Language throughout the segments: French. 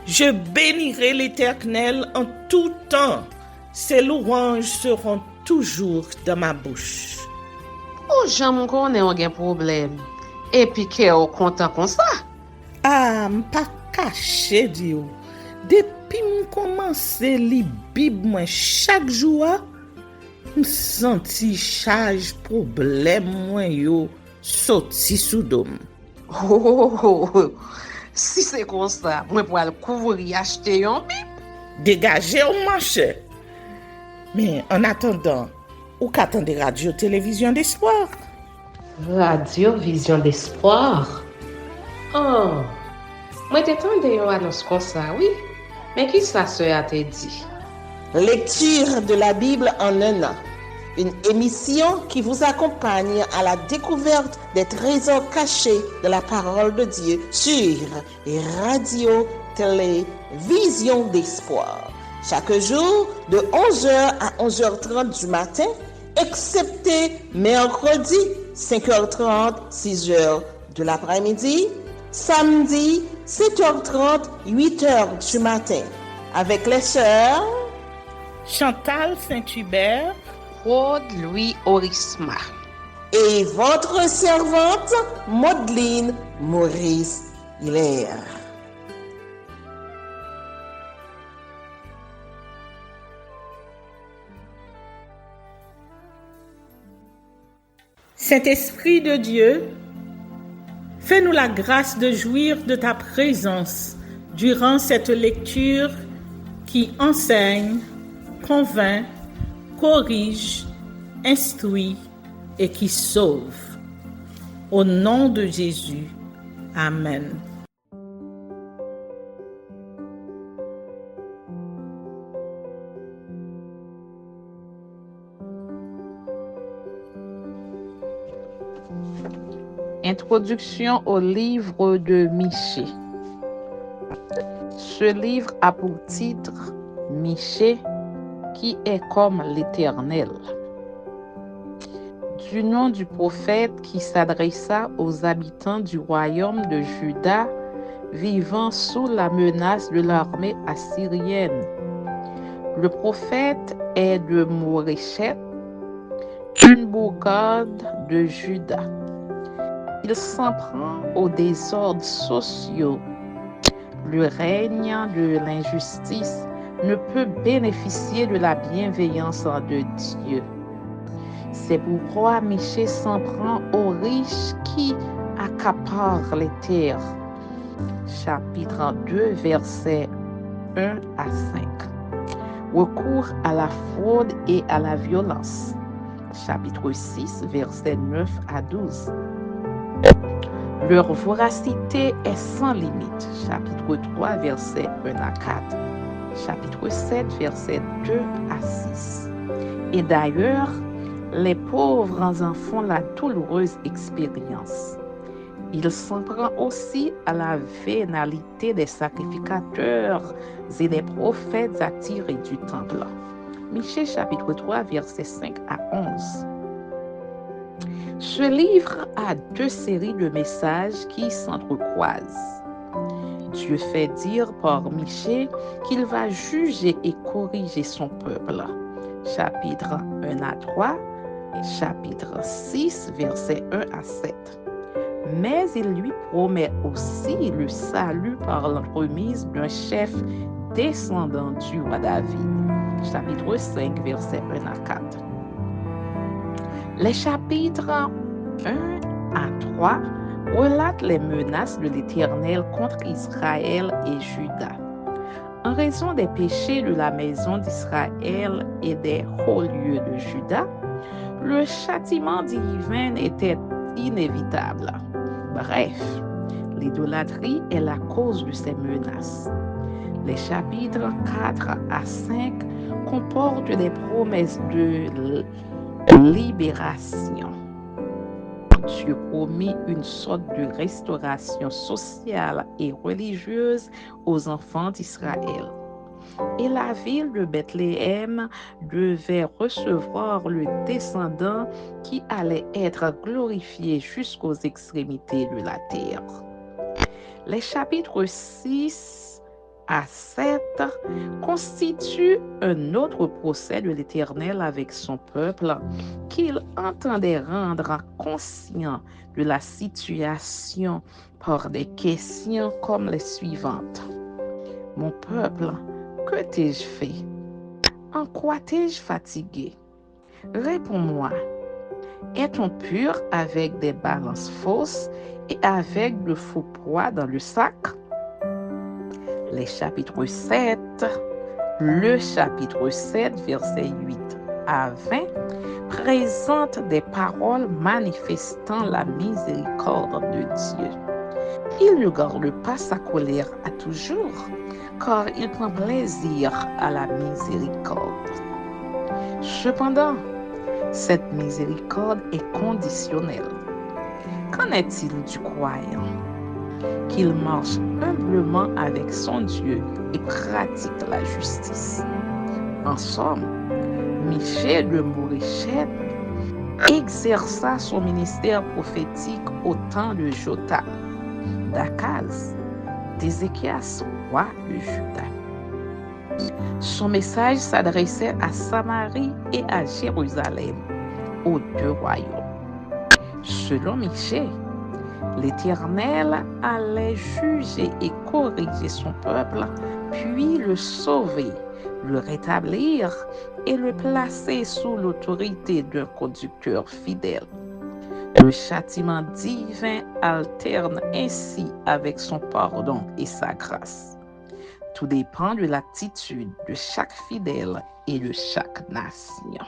Je bénirai l'Éternel en tout temps. Ses louanges seront toujours dans ma bouche. Oh, j'aime qu'on ait un problème. Et puis qu'elle est content comme ça. Ah, m'pas caché Dieu. Depuis m'commence li Bible moi chaque jour, m'senti charge problème moi yo sorti sous dôme. Oh, si c'est comme ça, moi pour aller couvrir acheter un Bible. Dégagez au marché. Mais en attendant, ou qu'attendez radio télévision d'espoir? Radio Vision d'Espoir. Oh, moi t'attendais une annonce comme ça, oui. Mais qui ça a te dit? Lecture de la Bible en un an. Une émission qui vous accompagne à la découverte des trésors cachés de la parole de Dieu sur Radio Télévision d'Espoir. Chaque jour de 11h à 11h30 du matin, excepté mercredi 5h30, 6h de l'après-midi, samedi 7h30, 8h du matin, avec les sœurs Chantal Saint-Hubert, Claude Louis Orisma et votre servante Maudeline Maurice Hilaire. Saint-Esprit de Dieu, fais-nous la grâce de jouir de ta présence durant cette lecture qui enseigne, convainc, corrige, instruit et qui sauve. Au nom de Jésus. Amen. Introduction au livre de Michée. Ce livre a pour titre Michée, qui est comme l'Éternel. Du nom du prophète qui s'adressa aux habitants du royaume de Juda, vivant sous la menace de l'armée assyrienne. Le prophète est de Moréchet, une bourgade de Juda. Il s'en prend aux désordres sociaux. Le règne de l'injustice ne peut bénéficier de la bienveillance de Dieu. C'est pourquoi Michée s'en prend aux riches qui accaparent les terres. Chapitre 2, versets 1 à 5. Recours à la fraude et à la violence. Chapitre 6, versets 9 à 12. Leur voracité est sans limite. Chapitre 3, versets 1 à 4. Chapitre 7, versets 2 à 6. Et d'ailleurs, les pauvres en font la douloureuse expérience. Il s'en prend aussi à la vénalité des sacrificateurs et des prophètes attirés du temple. Michée chapitre 3, versets 5 à 11. Ce livre a deux séries de messages qui s'entrecroisent. Dieu fait dire par Michée qu'il va juger et corriger son peuple. Chapitre 1 à 3, chapitre 6, versets 1 à 7. Mais il lui promet aussi le salut par l'entremise d'un chef descendant du roi David. Chapitre 5, versets 1 à 4. Les chapitres 1 à 3 relatent les menaces de l'Éternel contre Israël et Juda. En raison des péchés de la maison d'Israël et des hauts lieux de Juda, le châtiment divin était inévitable. Bref, l'idolâtrie est la cause de ces menaces. Les chapitres 4 à 5 comportent des promesses de libération. Dieu promit une sorte de restauration sociale et religieuse aux enfants d'Israël. Et la ville de Bethléem devait recevoir le descendant qui allait être glorifié jusqu'aux extrémités de la terre. Les chapitres 6 à 7 constitue un autre procès de l'Éternel avec son peuple qu'il entendait rendre conscient de la situation par des questions comme les suivantes. Mon peuple, que t'ai-je fait? En quoi t'ai-je fatigué? Réponds-moi. Est-on pur avec des balances fausses et avec de faux poids dans le sac? Le chapitre 7, versets 8 à 20, présente des paroles manifestant la miséricorde de Dieu. Il ne garde pas sa colère à toujours, car il prend plaisir à la miséricorde. Cependant, cette miséricorde est conditionnelle. Qu'en est-il du croyant? Qu'il marche humblement avec son Dieu et pratique la justice. En somme, Michée de Moréchette exerça son ministère prophétique au temps de Jotham, d'Akaz, d'Ézéchias, roi de Juda. Son message s'adressait à Samarie et à Jérusalem, aux deux royaumes. Selon Michée, l'Éternel allait juger et corriger son peuple, puis le sauver, le rétablir et le placer sous l'autorité d'un conducteur fidèle. Le châtiment divin alterne ainsi avec son pardon et sa grâce. Tout dépend de l'attitude de chaque fidèle et de chaque nation.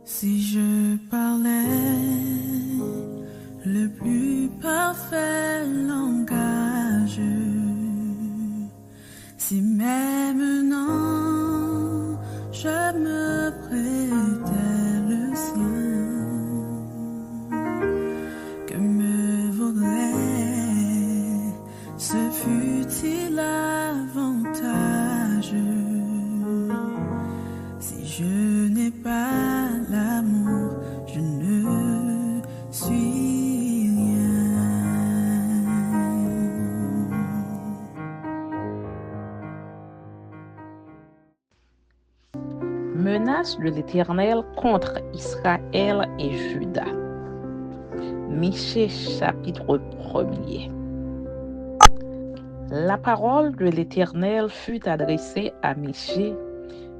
Si je parlais le plus parfait langage, si même non, je me prêtais le sien, que me vaudrait ce futile avantage si je n'ai pas l'amour, je ne suis rien. Menace de l'Éternel contre Israël et Juda. Michée chapitre 1er. La parole de l'Éternel fut adressée à Michée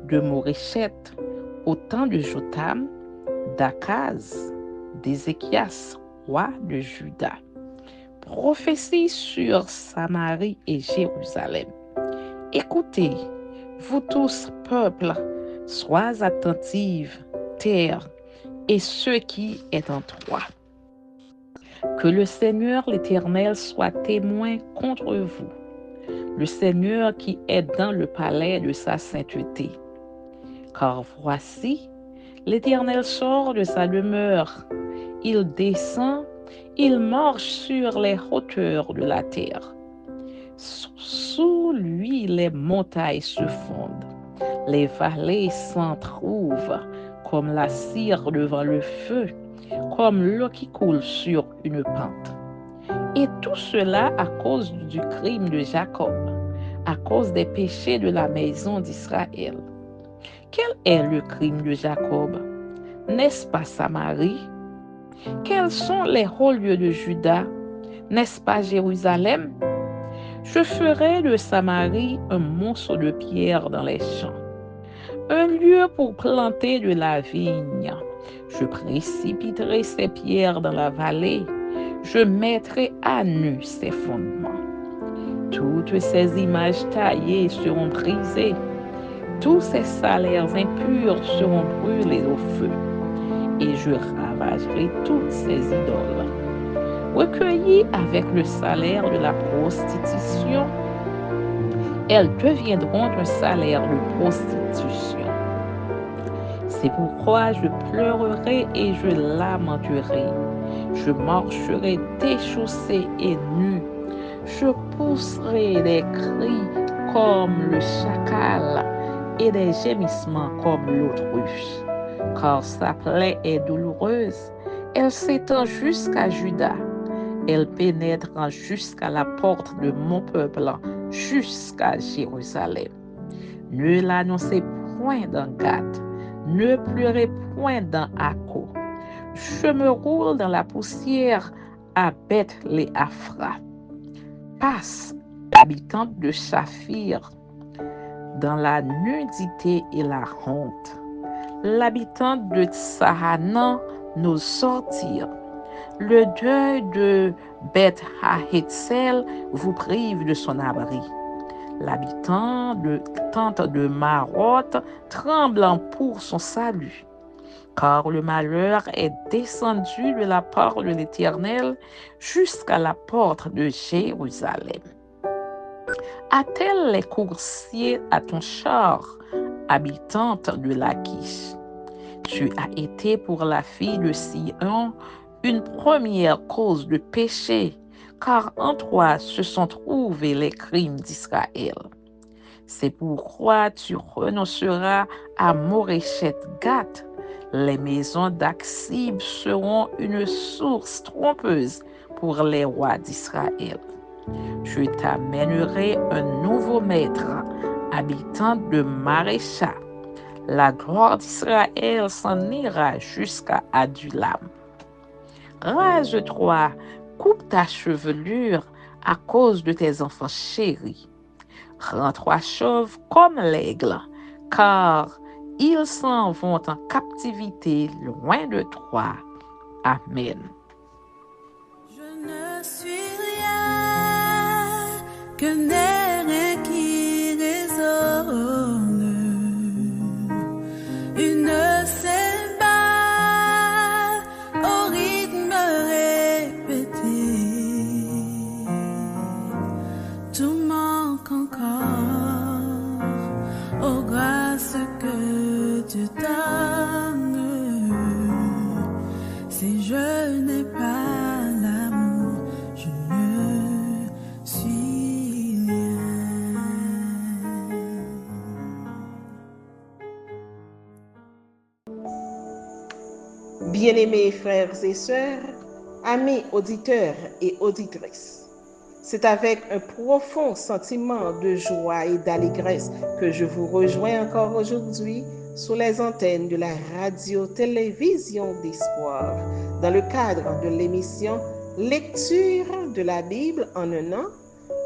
de Moréchette au temps de Jotham, d'Akaz, d'Ézéchias, roi de Juda. Prophétie sur Samarie et Jérusalem. Écoutez, vous tous, peuples, sois attentifs, terre, et ce qui est en toi. Que le Seigneur l'Éternel soit témoin contre vous, le Seigneur qui est dans le palais de sa sainteté. Car voici, l'Éternel sort de sa demeure, il descend, il marche sur les hauteurs de la terre. Sous lui, les montagnes se fondent, les vallées s'entr'ouvrent comme la cire devant le feu, comme l'eau qui coule sur une pente. Et tout cela à cause du crime de Jacob, à cause des péchés de la maison d'Israël. Quel est le crime de Jacob? N'est-ce pas Samarie? Quels sont les hauts lieux de Juda? N'est-ce pas Jérusalem? Je ferai de Samarie un monceau de pierre dans les champs, un lieu pour planter de la vigne. Je précipiterai ces pierres dans la vallée, je mettrai à nu ses fondements. Toutes ces images taillées seront brisées, tous ces salaires impurs seront brûlés au feu, et je ravagerai toutes ces idoles. Recueillies avec le salaire de la prostitution, elles deviendront un salaire de prostitution. C'est pourquoi je pleurerai et je lamenterai. Je marcherai déchaussé et nu. Je pousserai des cris comme le chacal et des gémissements comme l'autruche. Car sa plaie est douloureuse, elle s'étend jusqu'à Juda, elle pénètre jusqu'à la porte de mon peuple, jusqu'à Jérusalem. Ne l'annoncez point dans Gath, ne pleurez point dans Akko. Je me roule dans la poussière à Beth-le-Aphra. Passe, habitante de Saphir, dans la nudité et la honte. L'habitante de Tsahanan nous sortir. Le deuil de Beth-Hahetzel vous prive de son abri. L'habitant de tente de Maroth tremblant pour son salut. Car le malheur est descendu de la part de l'Éternel jusqu'à la porte de Jérusalem. Attelle les coursiers à ton char, habitante de Lachish. Tu as été pour la fille de Sion une première cause de péché, car en toi se sont trouvés les crimes d'Israël. C'est pourquoi tu renonceras à Moréchet-Gath. Les maisons d'Aksib seront une source trompeuse pour les rois d'Israël. Je t'amènerai un nouveau maître, habitant de Marécha. La gloire d'Israël s'en ira jusqu'à Adulam. Rase-toi, coupe ta chevelure à cause de tes enfants chéris. Rends-toi chauve comme l'aigle, car ils s'en vont en captivité loin de toi. Amen. Je ne suis rien qu'un air qui résonne, une cymbale au rythme répété. Tout manque encore aux grâces que Dieu donne. Si je n'ai pas l'amour, je ne suis rien. Bien-aimés frères et sœurs, amis auditeurs et auditrices, c'est avec un profond sentiment de joie et d'allégresse que je vous rejoins encore aujourd'hui sous les antennes de la radio-télévision d'Espoir dans le cadre de l'émission Lecture de la Bible en un an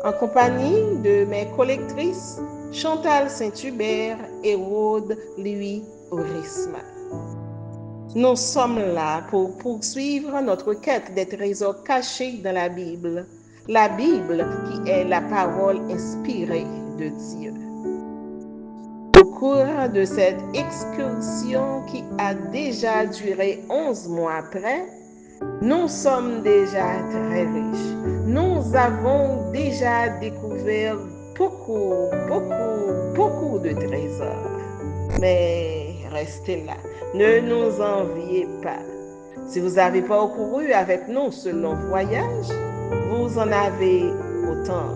en compagnie de mes collectrices Chantal Saint-Hubert et Aude Louis Aurisma. Nous sommes là pour poursuivre notre quête des trésors cachés dans la Bible qui est la parole inspirée de Dieu. Au cours de cette excursion qui a déjà duré 11 mois après, nous sommes déjà très riches. Nous avons déjà découvert beaucoup de trésors. Mais restez là, ne nous enviez pas. Si vous n'avez pas couru avec nous ce long voyage, vous en avez autant.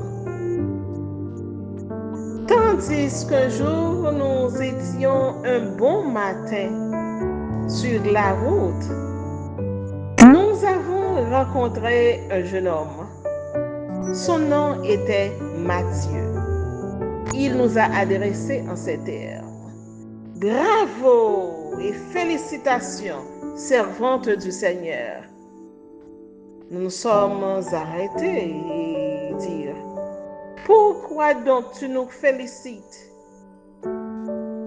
Tandis qu'un jour nous étions un bon matin sur la route, nous avons rencontré un jeune homme. Son nom était Matthieu. Il nous a adressé en ces termes. Bravo et félicitations, servante du Seigneur. Nous nous sommes arrêtés et dire, pourquoi donc tu nous félicites?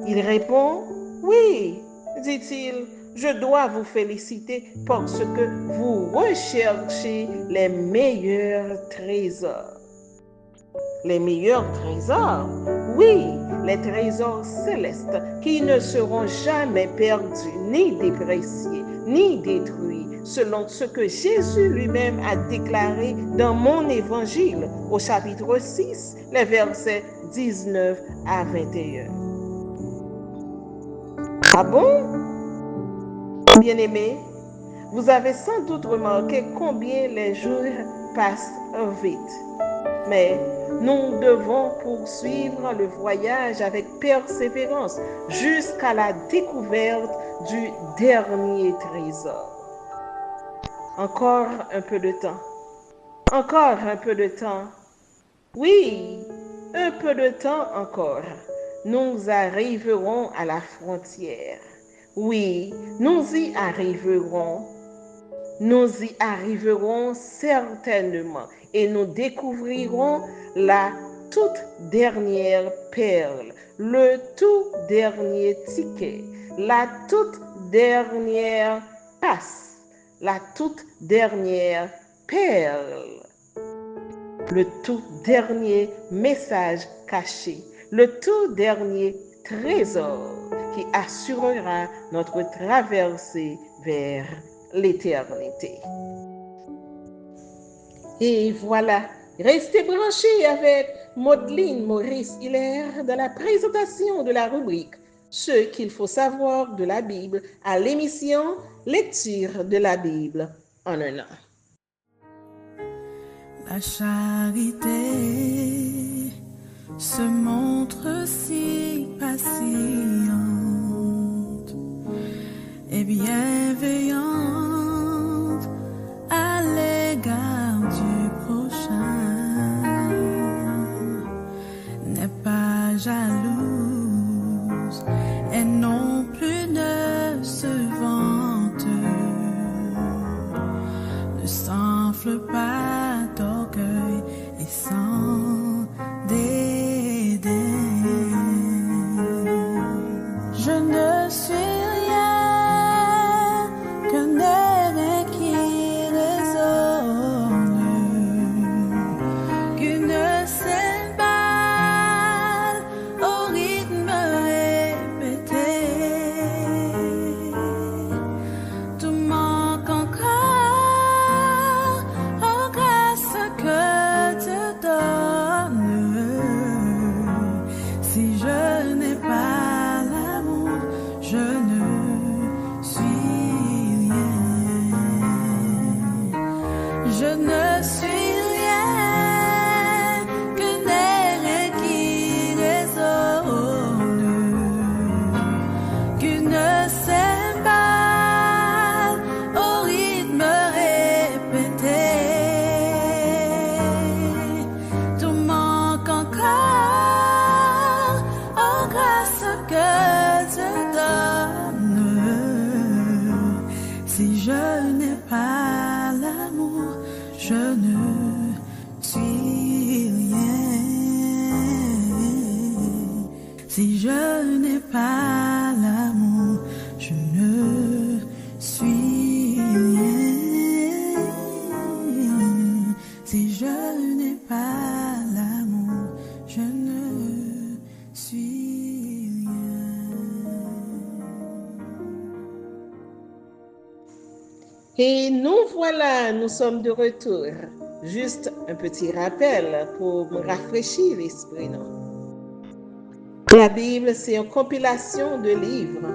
Il répond, oui, dit-il, je dois vous féliciter parce que vous recherchez les meilleurs trésors. Les meilleurs trésors? Oui, les trésors célestes qui ne seront jamais perdus, ni dépréciés, ni détruits, selon ce que Jésus lui-même a déclaré dans mon évangile au chapitre 6, les versets 19 à 21. Ah bon? Bien-aimés, vous avez sans doute remarqué combien les jours passent vite. mais nous devons poursuivre le voyage avec persévérance jusqu'à la découverte du dernier trésor. Encore un peu de temps. Encore un peu de temps. Oui, un peu de temps encore. Nous arriverons à la frontière. Oui, nous y arriverons. Nous y arriverons certainement et nous découvrirons la toute dernière perle, le tout dernier ticket, la toute dernière passe, la toute dernière perle, le tout dernier message caché, le tout dernier trésor qui assurera notre traversée vers l'éternité. Et voilà, restez branchés avec Maudeline Maurice Hilaire dans la présentation de la rubrique Ce qu'il faut savoir de la Bible à l'émission Lecture de la Bible en un an. La charité se montre si patiente et bienveillante à l'égard du prochain, n'est pas jalouse et non plus ne se vante, ne s'enfle pas d'orgueil et sans dédain. Je ne suis rien qu'un air qui résonne, qu'une cymbale au rythme répété. Tout manque encore aux grâces que Dieu donne. Si je n'ai pas l'amour, je ne suis rien. Je ne suis rien qu'un air qui résonne, qu'une cymbale au rythme répété. Tout manque encore aux grâces que Dieu donne. Si je n'ai pas l'amour, je ne suis rien. Si je n'ai pas l'amour, je ne suis rien. Si je n'ai pas l'amour, je ne suis rien. Et nous voilà, nous sommes de retour. Juste un petit rappel pour me rafraîchir l'esprit, non? La Bible, c'est une compilation de livres.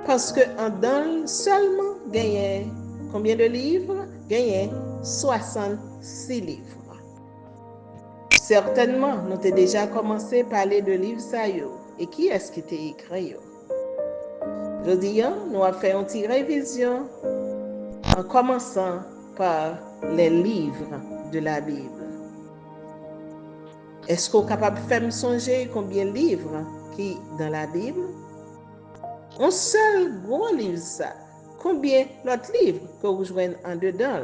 Parce que en dans seulement gagné combien de livres? Gagné 66 livres. Certainement, nous avons déjà commencé à parler de livres ça yo. Et qui est-ce qui t'a écrit yo? Je dis, nous avons fait une petite révision en commençant par les livres de la Bible. Est-ce qu'on est capable de faire me songer combien de livres qui dans la Bible? Un seul gros livre ça. Combien d'autres livres que vous joignez en dedans?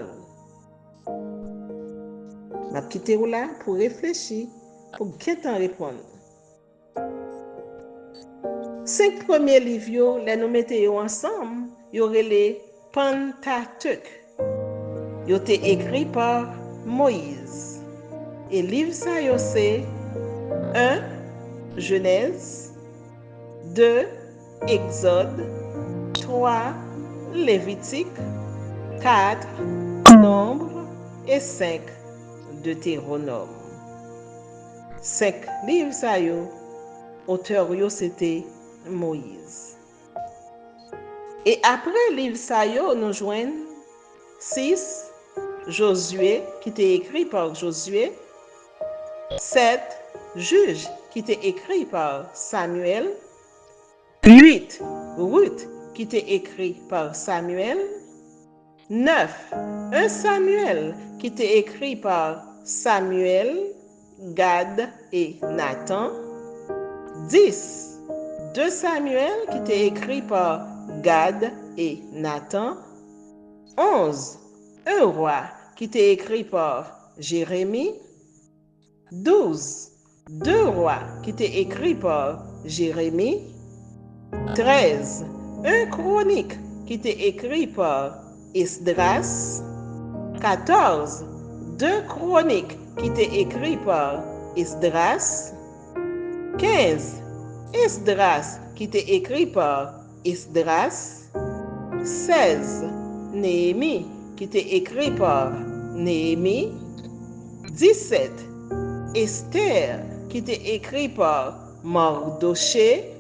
Je vais quitter là pour réfléchir, pour bien t'en répondre. 5 premiers livres, les nous mettons ensemble, il y aurait les Pentateuque. Ils ont été écrits par Moïse. Et livre ça, c'est 1. Genèse, 2. Exode, 3. Lévitique, 4. Nombre et 5. Deutéronome. 5 livres ça, auteur c'était Moïse. Et après livre ça, nous joignons 6. Josué, qui était écrit par Josué, 7. Juge, qui était écrit par Samuel. 8. Ruth, qui était écrit par Samuel. 9. 1 Samuel, qui était écrit par Samuel, Gad et Nathan. 10. 2 Samuel, qui était écrit par Gad et Nathan. 11. 1 roi, qui était écrit par Jérémie. 12. 2 rois, qui était écrit par Jérémie. 13. 1 chronique, qui était écrit par Esdras. 14. 2 chroniques, qui était écrit par Esdras. 15. Esdras, qui était écrit par Esdras. 16. Néhémie, qui était écrit par Néhémie. 17. Esther, qui était écrit par Mardoché.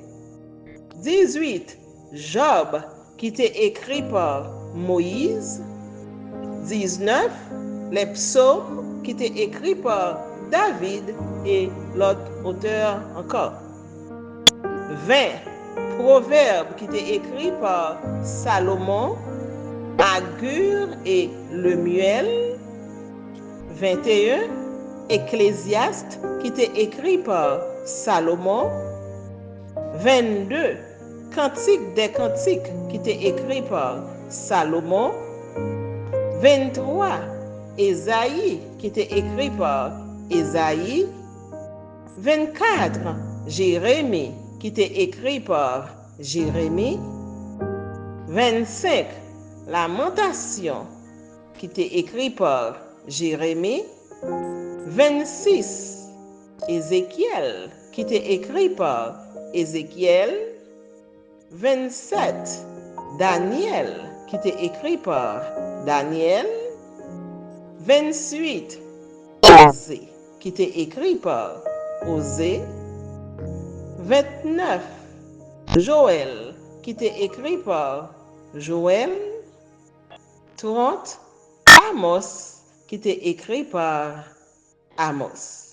18. Job, qui était écrit par Moïse. 19. Les psaumes, qui étaient écrits par David et l'autre auteur encore. 20. Proverbes, qui étaient écrits par Salomon, Agur et Lemuel. 21. Ecclésiaste, qui était écrit par Salomon. 22. Cantique des cantiques, qui était écrit par Salomon. 23. Ésaïe, qui était écrit par Ésaïe. 24. Jérémie, qui était écrit par Jérémie. 25. Lamentation, qui était écrit par Jérémie. 26. Ézéchiel, qui était écrit par Ézéchiel. 27. Daniel, qui était écrit par Daniel. 28. Osée, qui était écrit par Osée. 29. Joël, qui était écrit par Joël. 30. Amos, qui était écrit par Amos.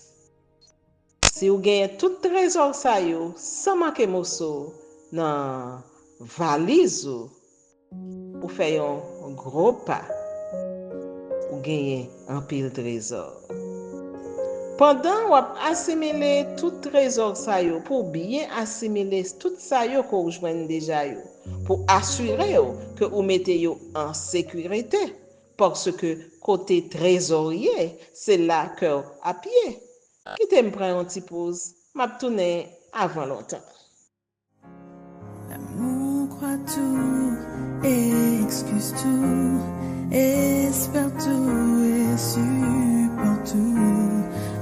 Si vous gagnez tout trésor ça yo, sans manquer mosso dans valise ou fait un gros pas, ou gagnez un pile trésor. Pendant ou assimiler tout trésor ça yo, pour bien assimiler tout ça yo que vous joignez déjà yo, pour assurer que vous mettez yo en sécurité, parce que côté trésorier, c'est là que à pied. Qui t'aime prendre un petit pause, m'a tourné avant longtemps. L'amour croit tout, excuse tout, espère tout et supporte tout.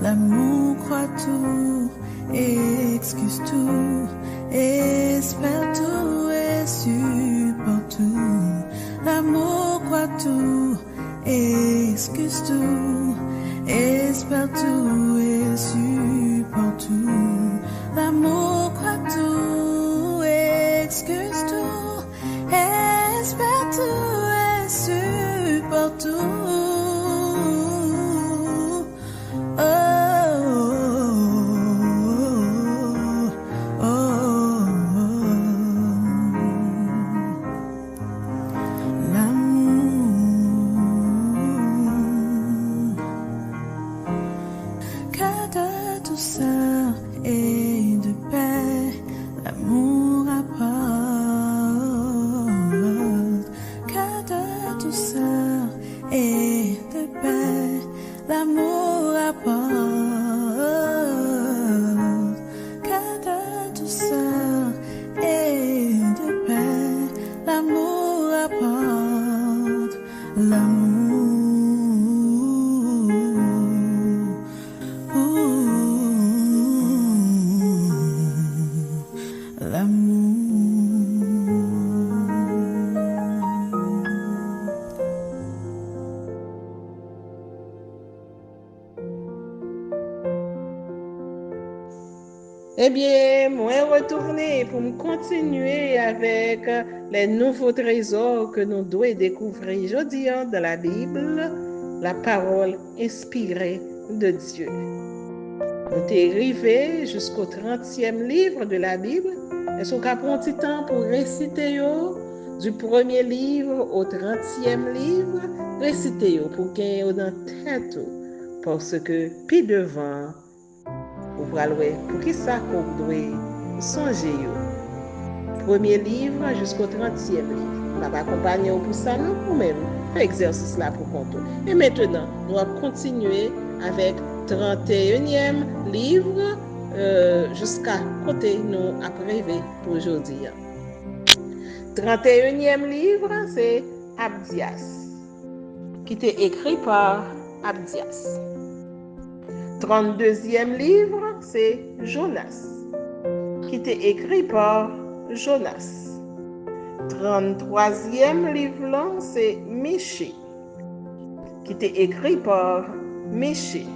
L'amour croit tout, excuse tout, espère tout et supporte tout. L'amour croit tout, excuse tout, espère tout et supporte tout. L'amour croit tout, excuse tout, espère tout et supporte tout. Eh bien, moi retourner pour me continuer avec les nouveaux trésors que nous devons découvrir aujourd'hui dans la Bible, la parole inspirée de Dieu. Nous t'es arrivé jusqu'au 30e livre de la Bible. Est-ce qu'on a pris un petit temps pour réciter yo? Du premier livre au 30e livre, réciter yo pour qu'il y ait dans tête. Parce que, puis devant, vous pourrez pour qui ça qu'on doit songer yo. Premier livre jusqu'au 30e livre. On va accompagner pour ça, non, pour même. Fait exercice là pour compter. Et maintenant, nous allons continuer avec 31e livre jusqu'à côté nous après pour aujourd'hui. 31e livre, c'est Abdias, qui était écrit par Abdias. 32e livre, c'est Jonas, qui était écrit par Jonas. 33e livre, c'est Michée, qui était écrit par Michée.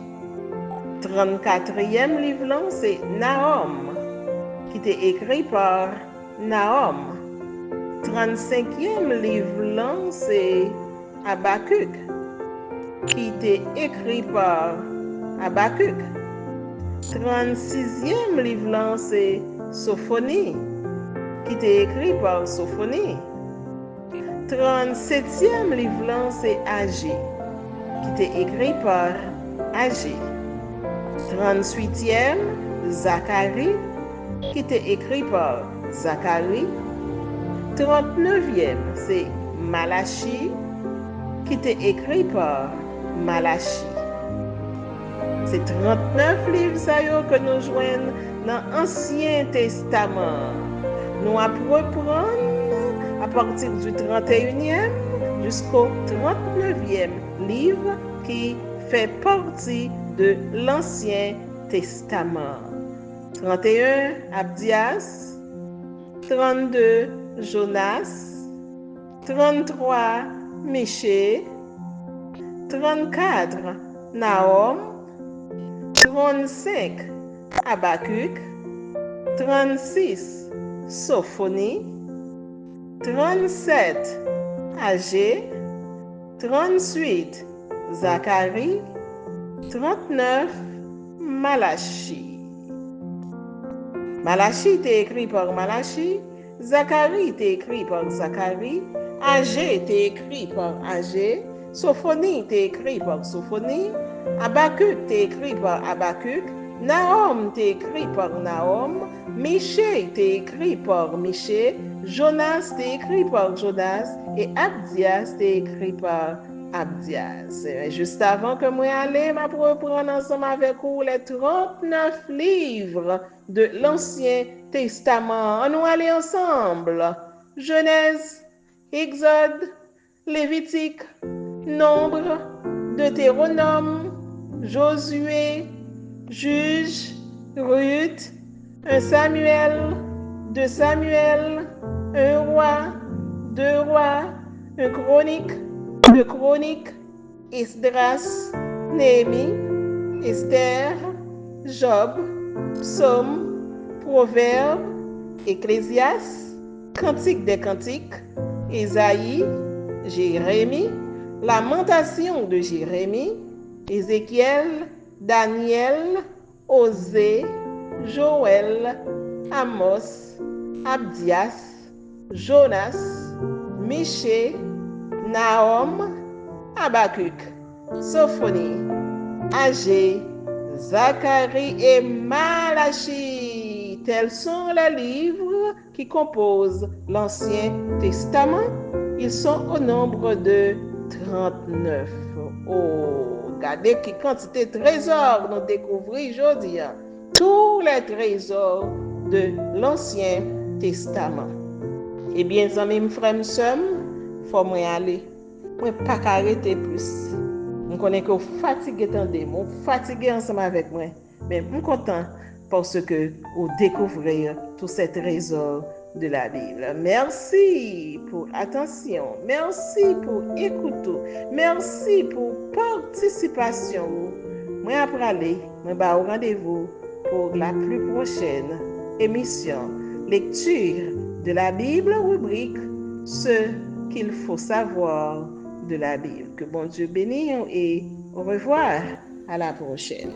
34e livre, c'est Nahum, qui était écrit par Nahum. 35e livre, c'est Habakkuk, qui était écrit par Habakkuk. 36e livre, c'est Sophonie, qui était écrit par Sophonie. 37e livre, c'est Agé, qui était écrit par Agé. 38e, Zacharie, qui était écrit par Zacharie. 39e, c'est Malachie, qui était écrit par Malachie. C'est 39 livres que nous joignons dans l'Ancien Testament. Nous allons reprendre à partir du 31e jusqu'au 39e livre qui fait partie de l'Ancien Testament. 31, Abdias. 32, Jonas. 33, Michée. 34, Nahum. 35, Habakkuk. 36, Sophonie. 37, Agé. 38, Zacharie. 39, Malachie. Malachie était écrit par Malachie. Zacharie était écrit par Zacharie. Agé était écrit par Agé. Sophonie était écrit par Sophonie. Habakkuk était écrit par Habakkuk. Nahum était écrit par Nahum. Michée était écrit par Michée. Jonas était écrit par Jonas. Et Abdias était écrit par Abdias. Juste avant que moi aller, je vais reprendre ensemble avec vous les 39 livres de l'Ancien Testament. On va aller ensemble. Genèse, Exode, Lévitique, Nombre, Deutéronome, Josué, Juge, Ruth, 1 Samuel, 2 Samuel, 1 roi, 2 rois, 1 chronique, 2 chroniques, Esdras, Néhémie, Esther, Job, Psaume, Proverbe, Ecclésiaste, Cantique des Cantiques, Ésaïe, Jérémie, Lamentation de Jérémie, Ézéchiel, Daniel, Osée, Joël, Amos, Abdias, Jonas, Michée, Nahum, Habakkuk, Sophonie, Agé, Zacharie et Malachie. Tels sont les livres qui composent l'Ancien Testament. Ils sont au nombre de 39. Oh, regardez quelle quantité de trésors nous découvrons aujourd'hui. Tous les trésors de l'Ancien Testament. Eh bien, amis, frères et sœurs, il faut aller. Je ne peux pas arrêter plus. Je connais que vous fatiguez tant de mots, fatigué ensemble avec moi. Mais je suis content parce que vous découvrez tous ces trésors de la Bible. Merci pour l'attention. Merci pour l'écoute. Merci pour la participation. Moi, après aller, je vais au rendez-vous pour la plus prochaine émission. Lecture de la Bible, rubrique Ce qu'il faut savoir de la Bible. Que bon Dieu bénisse et au revoir. À la prochaine.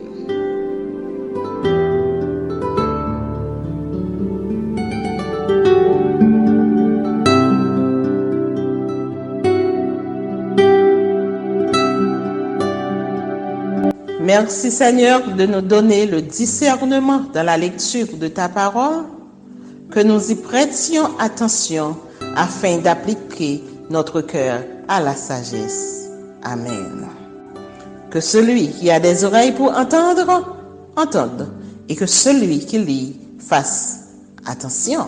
Merci Seigneur de nous donner le discernement dans la lecture de ta parole, que nous y prêtions attention afin d'appliquer notre cœur à la sagesse. Amen. Que celui qui a des oreilles pour entendre, entende, et que celui qui lit fasse attention.